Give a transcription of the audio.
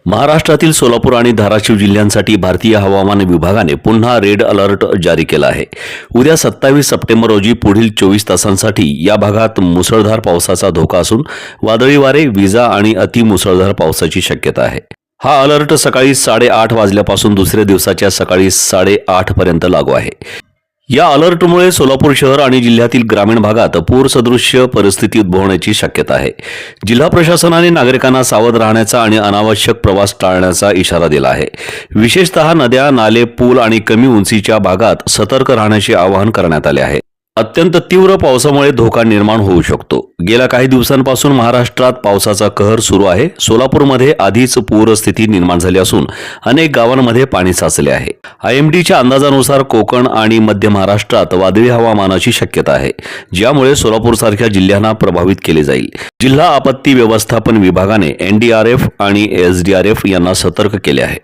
महाराष्ट्रातील सोलापूर आणि धाराशिव जिल्ह्यांसाठी भारतीय हवामान विभागाने पुन्हा रेड अलर्ट जारी केला आहे। उद्या 27 सप्टेंबर रोजी पुढील 24 तासांसाठी या भागात मुसळधार पावसाचा धोका असून वादळी वारे, विजा आणि अतिमुसळधार पावसाची शक्यता आहे। हा अलर्ट सकाळी 8:30 वाजल्यापासून दुसऱ्या दिवसाच्या सकाळी 8:30 पर्यंत लागू आहे। या अलर्टमुळे सोलापूर शहर आणि जिल्ह्यातील ग्रामीण भागात पूरसदृश्य परिस्थिती उद्भवण्याची शक्यता आहे। जिल्हा प्रशासनाने नागरिकांना सावध राहण्याचा आणि अनावश्यक प्रवास टाळण्याचा इशारा दिला आहे। विशेषतः नद्या, नाले, पूल आणि कमी उंचीच्या भागात सतर्क राहण्याचे आवाहन करण्यात आले आहे। अत्यंत तीव्र पावसामुळे धोका निर्माण होऊ शकतो। गेल्या काही दिवसांपासून महाराष्ट्रात पावसाचा कहर सुरू आहे। सोलापूरमध्ये आधीच पूरस्थिती निर्माण झाली असून अनेक गावांमध्ये पाणी साचले आहे। IMDच्या अंदाजानुसार कोकण आणि मध्य महाराष्ट्रात वादळी हवामानाची शक्यता आहे, ज्यामुळे सोलापूरसारख्या जिल्ह्यांना प्रभावित केले जाईल। जिल्हा आपत्ती व्यवस्थापन विभागाने NDRF आणि SDRF यांना सतर्क केले आहे।